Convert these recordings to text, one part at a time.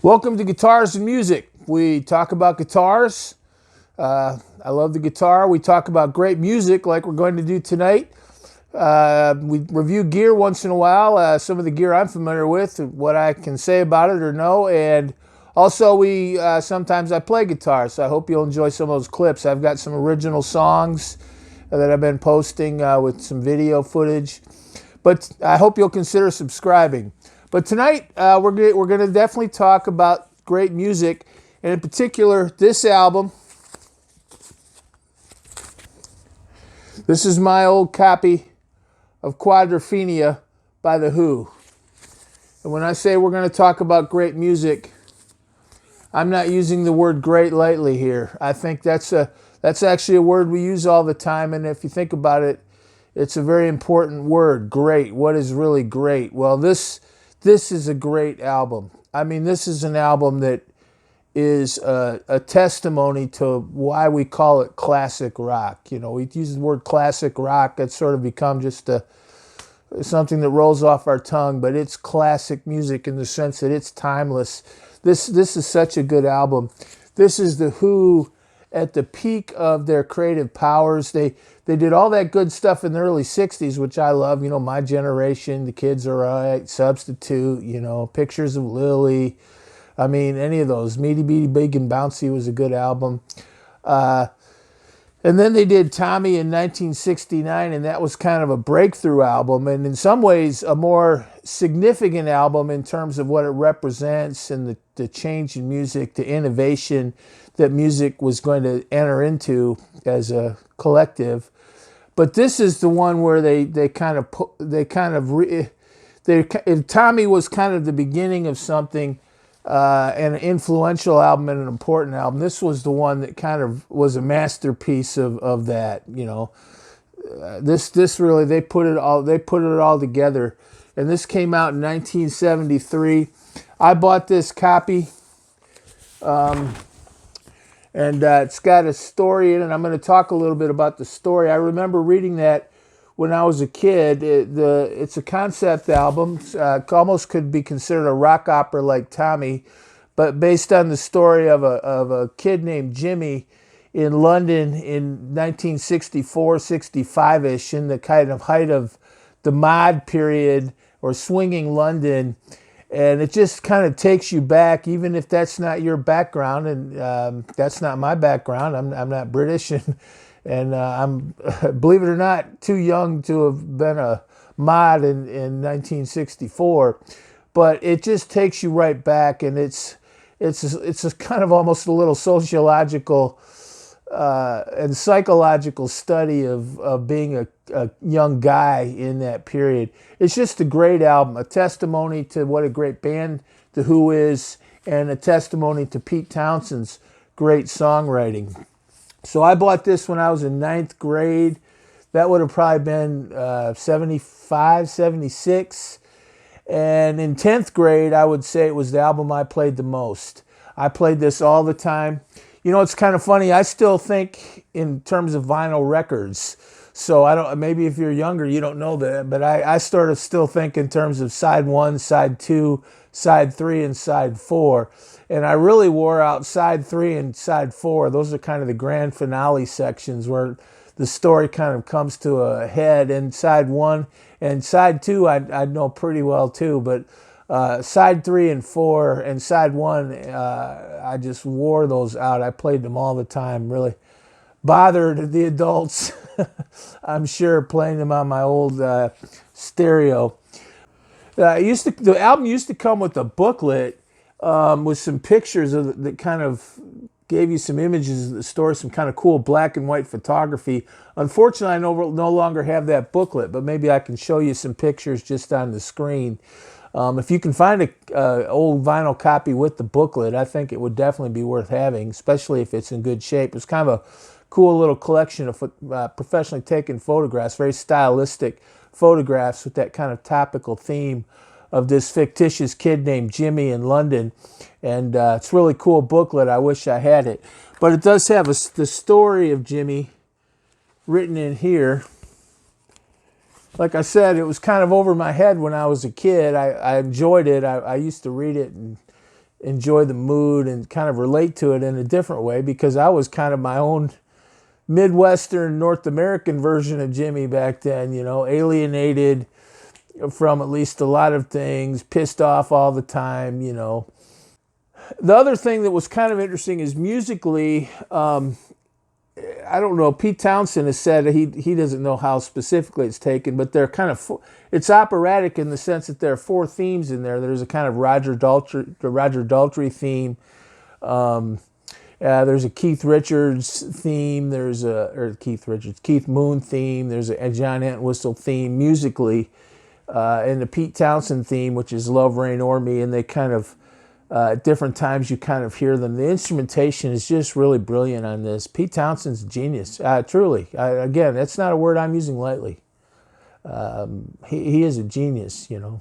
Welcome to Guitars and Music. We talk about guitars. I love the guitar. We talk about great music like we're going to do tonight. We review gear once in a while, some of the gear I'm familiar with, what I can say about it or know. And also we sometimes I play guitar, so I hope you'll enjoy some of those clips. I've got some original songs that I've been posting with some video footage. But I hope you'll consider subscribing. But tonight, we're going to definitely talk about great music, and in particular, this album. This is my old copy of Quadrophenia by The Who. And when I say we're going to talk about great music, I'm not using the word great lightly here. I think that's actually a word we use all the time, and if you think about it, it's a very important word, great. What is really great? Well, this is a great album. I mean, this is an album that is a testimony to why we call it classic rock. You know, we use the word classic rock. It's sort of become just something that rolls off our tongue, but it's classic music in the sense that it's timeless. This is such a good album. This is The Who at the peak of their creative powers. They did all that good stuff in the early 60s, which I love. You know, My Generation, The Kids Are Right, Substitute, you know, Pictures of Lily. I mean, any of those. Meaty Beaty Big and Bouncy was a good album. And then they did Tommy in 1969, and that was kind of a breakthrough album, and in some ways a more significant album in terms of what it represents and the change in music, the innovation that music was going to enter into as a collective. But this is the one where Tommy was kind of the beginning of something, and an influential album and an important album. This was the one that kind of was a masterpiece of that. You know, this really they put it all together, and this came out in 1973. I bought this copy, and it's got a story in it. I'm going to talk a little bit about the story. I remember reading that when I was a kid. It's a concept album. Almost could be considered a rock opera like Tommy, but based on the story of a kid named Jimmy in London in 1964, 65-ish, in the kind of height of the mod period or swinging London. And it just kind of takes you back, even if that's not your background, and that's not my background. I'm not British, and I'm, believe it or not, too young to have been a mod in 1964. But it just takes you right back, and it's a kind of almost a little sociological and psychological study of being a young guy in that period. It's just a great album, a testimony to what a great band The Who is, and a testimony to Pete Townshend's great songwriting. So I bought this when I was in 9th grade. That would have probably been 75, 76. And in 10th grade, I would say it was the album I played the most. I played this all the time. You know, it's kind of funny. I still think in terms of vinyl records. So I don't. Maybe if you're younger, you don't know that. But I sort of still think in terms of side 1, side 2, side 3, and side 4. And I really wore out side 3 and side 4. Those are kind of the grand finale sections where the story kind of comes to a head. And side 1 and side 2, I know pretty well too. But side 3 and 4 and side 1, I just wore those out. I played them all the time. Really bothered the adults, I'm sure, playing them on my old stereo. The album used to come with a booklet with some pictures that kind of gave you some images of the story, some kind of cool black and white photography. Unfortunately, I no longer have that booklet, but maybe I can show you some pictures just on the screen. If you can find an old vinyl copy with the booklet, I think it would definitely be worth having, especially if it's in good shape. It's kind of a cool little collection of professionally taken photographs, very stylistic photographs with that kind of topical theme of this fictitious kid named Jimmy in London. And it's a really cool booklet. I wish I had it. But it does have the story of Jimmy written in here. Like I said, it was kind of over my head when I was a kid. I enjoyed it. I used to read it, and enjoy the mood and kind of relate to it in a different way, because I was kind of my own Midwestern North American version of Jimmy back then, you know, alienated from at least a lot of things, pissed off all the time, you know. The other thing that was kind of interesting is musically, I don't know, Pete Townsend has said he doesn't know how specifically it's taken, but they're kind of, it's operatic in the sense that there are 4 themes in there. There's a kind of Roger Daltrey theme. There's a Keith Richards theme. There's Keith Moon theme. There's a John Entwistle theme musically, and the Pete Townsend theme, which is Love, Rain, or Me, and they kind of, at different times you kind of hear them. The instrumentation is just really brilliant on this. Pete Townsend's a genius, truly. Again, that's not a word I'm using lightly. He is a genius, you know.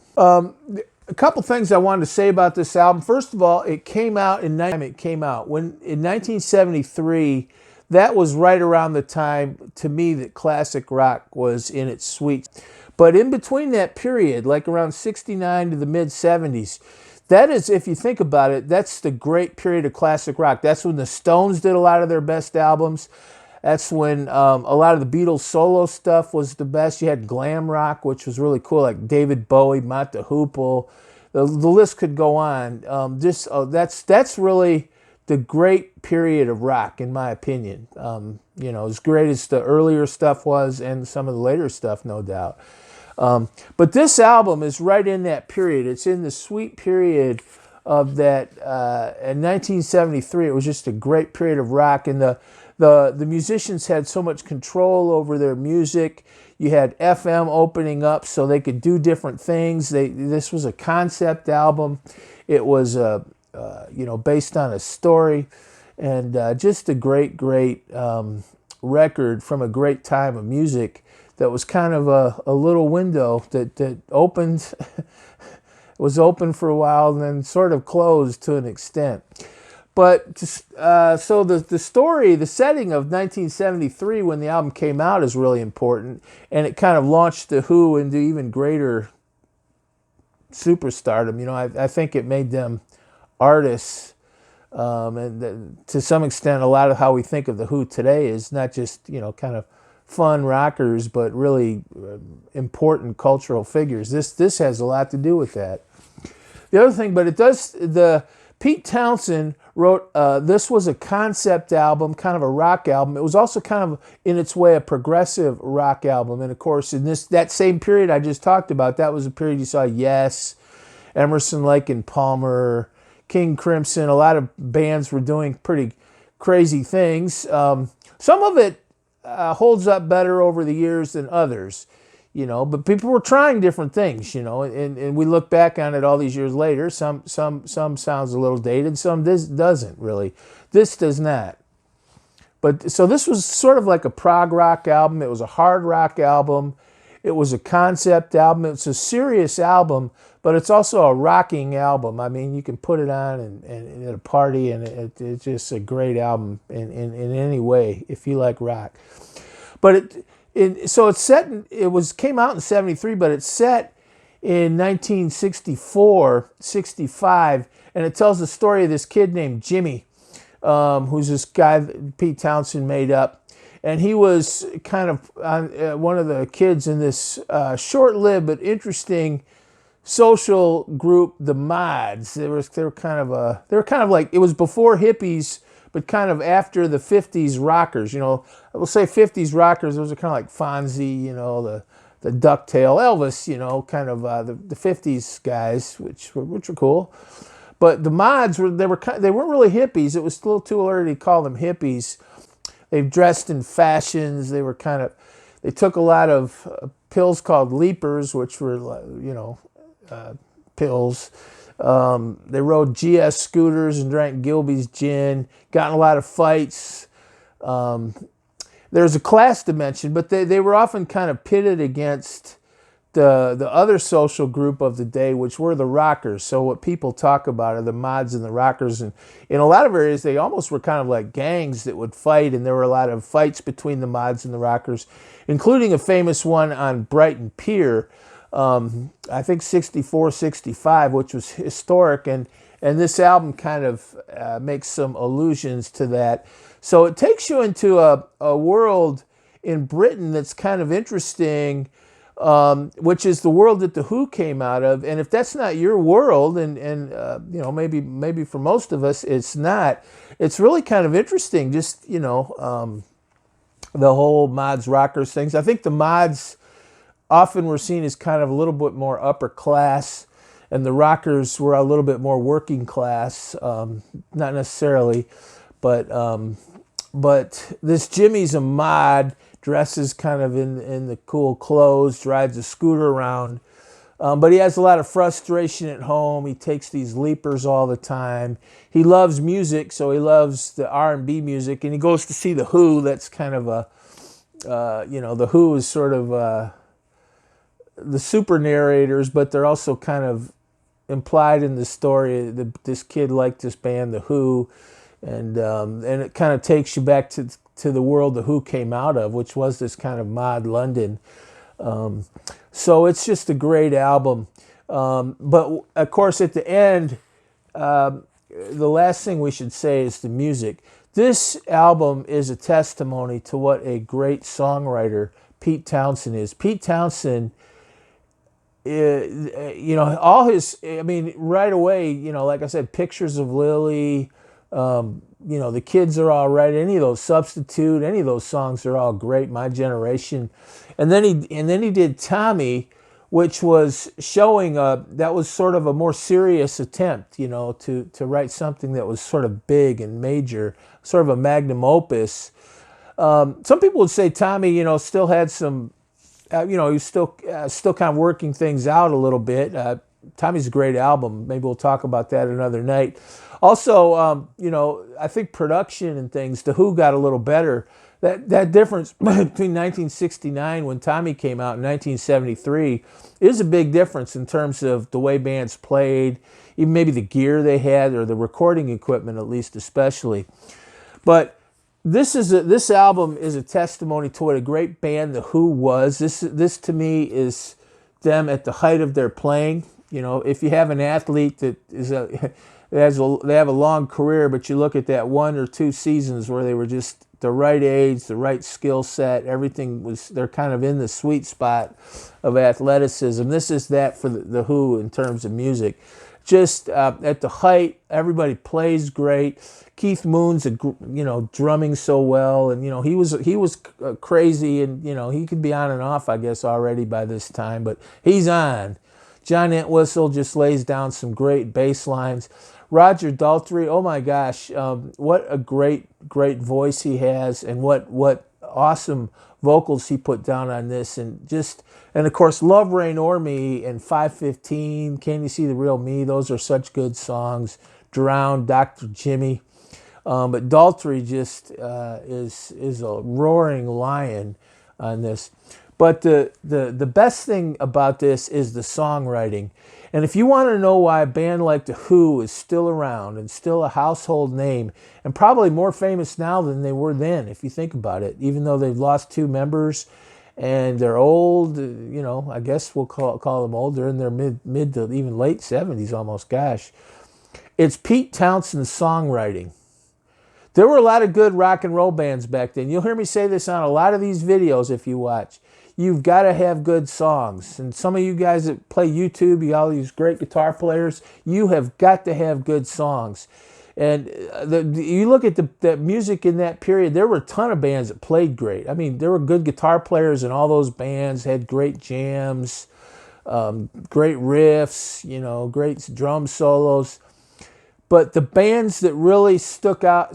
A couple things I wanted to say about this album. First of all, it came out in 1973. That was right around the time, to me, that classic rock was in its sweet. But in between that period, like around 69 to the mid-70s, that is, if you think about it, that's the great period of classic rock. That's when the Stones did a lot of their best albums. That's when a lot of the Beatles solo stuff was the best. You had glam rock, which was really cool, like David Bowie, Mott the Hoople. The list could go on. That's really the great period of rock, in my opinion. You know, as great as the earlier stuff was, and some of the later stuff, no doubt. But this album is right in that period. It's in the sweet period of that. In 1973, it was just a great period of rock, and the musicians had so much control over their music. You had FM opening up so they could do different things. This was a concept album. It was based on a story, and just a great record from a great time of music that was kind of a little window that opened, was open for a while and then sort of closed to an extent. But so the story, the setting of 1973 when the album came out is really important, and it kind of launched The Who into even greater superstardom. You know, I think it made them artists, and to some extent, a lot of how we think of The Who today is not just, you know, kind of fun rockers, but really important cultural figures. This has a lot to do with that. The other thing, but it does, Pete Townsend wrote, this was a concept album, kind of a rock album. It was also kind of, in its way, a progressive rock album. And of course, in that same period I just talked about, that was a period you saw Yes, Emerson, Lake and Palmer, King Crimson. A lot of bands were doing pretty crazy things. Some of it holds up better over the years than others, you know, but people were trying different things, you know, and we look back on it all these years later. Some sounds a little dated, some this doesn't really. This does not. But so this was sort of like a prog rock album. It was a hard rock album. It was a concept album. It's a serious album, but it's also a rocking album. I mean, you can put it on and at a party, and it's just a great album in any way if you like rock. But it came out in 73, but it's set in 1964, 65, and it tells the story of this kid named Jimmy, who's this guy that Pete Townsend made up. And he was kind of one of the kids in this short-lived but interesting social group, the Mods. They were kind of like, it was before hippies, but kind of after the 50s rockers. You know, I will say 50s rockers, those are kind of like Fonzie, you know, the Ducktail, Elvis, you know, kind of the 50s guys, which were cool. But the Mods they weren't really hippies. It was a little too early to call them hippies. They dressed in fashions. They took a lot of pills called leapers, which were, you know, pills. They rode GS scooters and drank Gilby's gin, got in a lot of fights. There's a class dimension, but they were often kind of pitted against the other social group of the day, which were the rockers. So what people talk about are the Mods and the rockers. And in a lot of areas, they almost were kind of like gangs that would fight, and there were a lot of fights between the Mods and the rockers, including a famous one on Brighton Pier, I think 64, 65, which was historic. And And this album kind of makes some allusions to that. So it takes you into a world in Britain that's kind of interesting, which is the world that the Who came out of. And if that's not your world, and you know, maybe for most of us it's not, it's really kind of interesting. Just, you know, the whole mods rockers things. I think the mods often were seen as kind of a little bit more upper class, and the rockers were a little bit more working class. Not necessarily, but this Jimmy's a mod, dresses kind of in the cool clothes, drives a scooter around. But he has a lot of frustration at home. He takes these leapers all the time. He loves music, so he loves the R&B music, and he goes to see the Who. That's kind of a, you know, the Who is sort of the super narrators, but they're also kind of implied in the story that this kid liked this band, the Who, and it kind of takes you back to the world the Who came out of, which was this kind of mod London. So it's just a great album. But of course, at the end, the last thing we should say is the music. This album is a testimony to what a great songwriter Pete Townshend is. Pete Townshend, you know, all his, I mean, right away, you know, like I said, Pictures of Lily, you know, The Kids Are All Right, any of those, Substitute, any of those songs are all great, My Generation. And then he did Tommy, which was showing that was sort of a more serious attempt, you know, to write something that was sort of big and major, sort of a magnum opus. Some people would say Tommy, you know, still had some, you know, he's still kind of working things out a little bit. Tommy's a great album. Maybe we'll talk about that another night. Also, you know, I think production and things, the Who got a little better. That difference between 1969 when Tommy came out and 1973 is a big difference in terms of the way bands played, even maybe the gear they had or the recording equipment, at least especially. But this album is a testimony to what a great band the Who was. This to me is them at the height of their playing. You know, if you have an athlete that is they have a long career, but you look at that 1 or 2 seasons where they were just the right age, the right skill set, everything was, they're kind of in the sweet spot of athleticism. This is that for the Who in terms of music. Just at the height, everybody plays great. Keith Moon's, you know, drumming so well, and you know he was crazy, and you know he could be on and off, I guess, already by this time, but he's on. John Entwistle just lays down some great bass lines. Roger Daltrey, oh my gosh, what a great voice he has, and what awesome vocals he put down on this, and of course Love Rain or Me and 515, Can You See the Real Me? Those are such good songs. Drowned, Dr. Jimmy, but Daltrey just is a roaring lion on this. But the best thing about this is the songwriting. And if you want to know why a band like The Who is still around and still a household name, and probably more famous now than they were then, if you think about it, even though they've lost 2 members and they're old, you know, I guess we'll call them old. They're in their mid to even late 70s almost, gosh. It's Pete Townshend's songwriting. There were a lot of good rock and roll bands back then. You'll hear me say this on a lot of these videos if you watch. You've got to have good songs. And some of you guys that play YouTube, you all these great guitar players, you have got to have good songs. And you look at the music in that period, there were a ton of bands that played great. I mean, there were good guitar players in all those bands, had great jams, great riffs, you know, great drum solos. But the bands that really stick out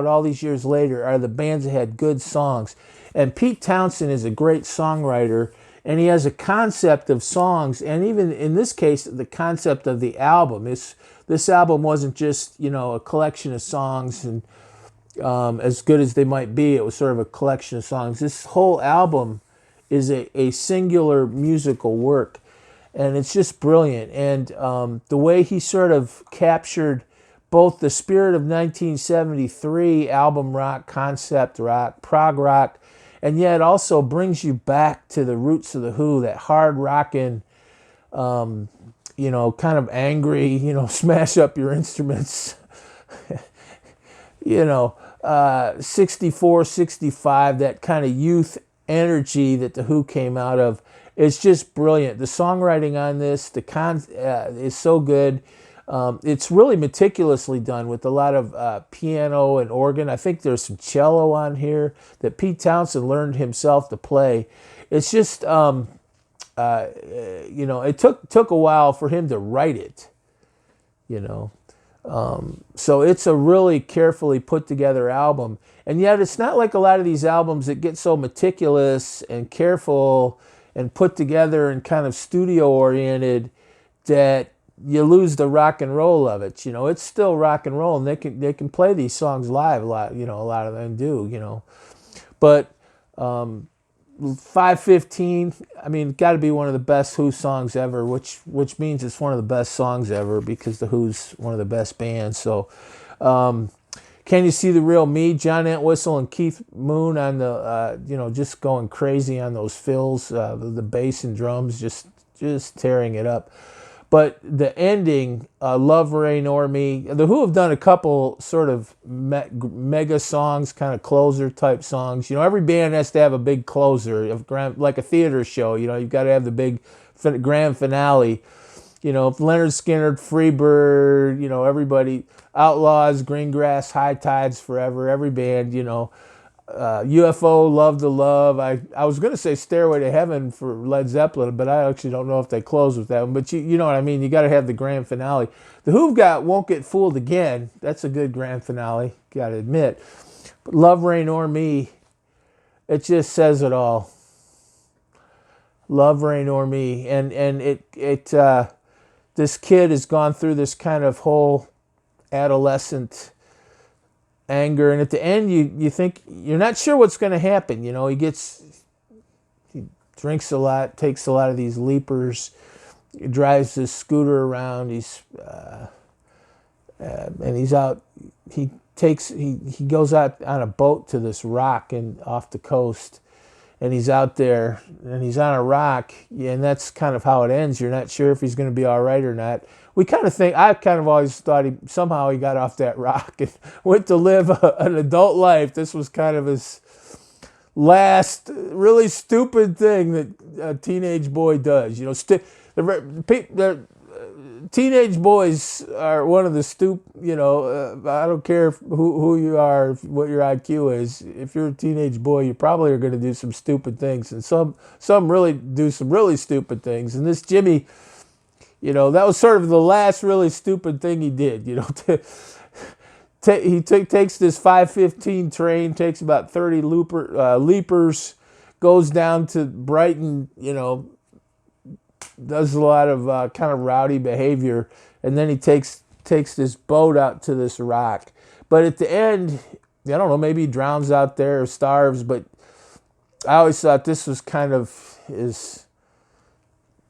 all these years later are the bands that had good songs. And Pete Townshend is a great songwriter, and he has a concept of songs, and even in this case, the concept of the album. This album wasn't just, you know, a collection of songs, and as good as they might be, it was sort of a collection of songs. This whole album is a singular musical work, and it's just brilliant. And the way he sort of captured both the spirit of 1973 album rock, concept rock, prog rock, and yet also brings you back to the roots of the Who, that hard rocking, you know, kind of angry, you know, smash up your instruments, you know, 64, 65, that kind of youth energy that the Who came out of. It's just brilliant. The songwriting on this, is so good. It's really meticulously done with a lot of piano and organ. I think there's some cello on here that Pete Townsend learned himself to play. It's just, you know, it took a while for him to write it, you know. So it's a really carefully put together album. And yet it's not like a lot of these albums that get so meticulous and careful and put together and kind of studio oriented that you lose the rock and roll of it. You know, it's still rock and roll, and they can play these songs live a lot, you know, a lot of them do, you know. But 515, I mean, got to be one of the best Who songs ever, which means it's one of the best songs ever because the Who's one of the best bands. So, Can You See the Real Me? John Entwistle and Keith Moon on the, you know, just going crazy on those fills, the bass and drums, just tearing it up. But the ending, Love, Rain, or Me, the Who have done a couple sort of mega songs, kind of closer type songs. You know, every band has to have a big closer, like a theater show. You know, you've got to have the big grand finale. You know, Leonard Skinner, Freebird, you know, everybody, Outlaws, Greengrass, High Tides, Forever, every band, you know. UFO, Love to Love. I was going to say Stairway to Heaven for Led Zeppelin, but I actually don't know if they close with that one. But you know what I mean? You got to have the grand finale. The Who've got Won't Get Fooled Again. That's a good grand finale, got to admit. But Love, Rain, or Me, it just says it all. Love, Rain, or Me. And this kid has gone through this kind of whole adolescent anger, and at the end you think you're not sure what's going to happen. You know, he drinks a lot, takes a lot of these leapers, he drives this scooter around, and he's out, he goes out on a boat to this rock and off the coast, and he's out there and he's on a rock, and that's kind of how it ends. You're not sure if he's going to be all right or not. I kind of always thought somehow he got off that rock and went to live an adult life. This was kind of his last really stupid thing that a teenage boy does. You know, the teenage boys are one of the you know, I don't care who you are, what your IQ is. If you're a teenage boy, you probably are going to do some stupid things, and some really do some really stupid things. And this Jimmy, you know, that was sort of the last really stupid thing he did. You know, he takes this 515 train, takes about 30 leapers, goes down to Brighton, you know, does a lot of kind of rowdy behavior, and then he takes this boat out to this rock. But at the end, I don't know, maybe he drowns out there or starves, but I always thought this was kind of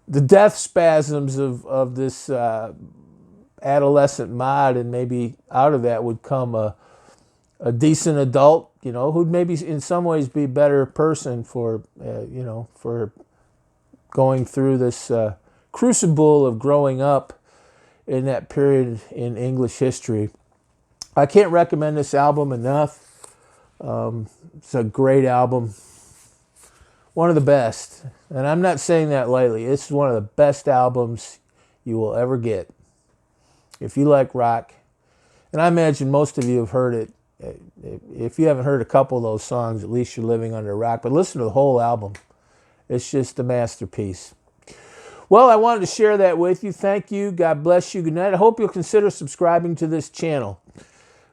the death spasms of this adolescent mod, and maybe out of that would come a decent adult, you know, who'd maybe in some ways be a better person for, you know, for going through this crucible of growing up in that period in English history. I can't recommend this album enough. It's a great album. One of the best. And I'm not saying that lightly. It's one of the best albums you will ever get. If you like rock, and I imagine most of you have heard it. If you haven't heard a couple of those songs, at least you're living under a rock. But listen to the whole album. It's just a masterpiece. Well, I wanted to share that with you. Thank you. God bless you. Good night. I hope you'll consider subscribing to this channel.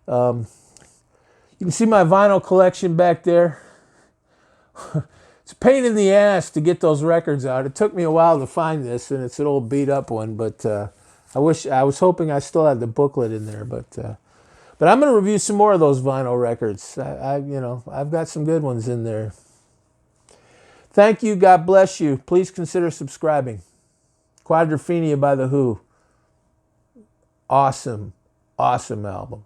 You can see my vinyl collection back there. It's a pain in the ass to get those records out. It took me a while to find this, and it's an old beat up one, but I was hoping I still had the booklet in there, but I'm going to review some more of those vinyl records. You know, I've got some good ones in there. Thank you. God bless you. Please consider subscribing. Quadrophenia by The Who. Awesome, awesome album.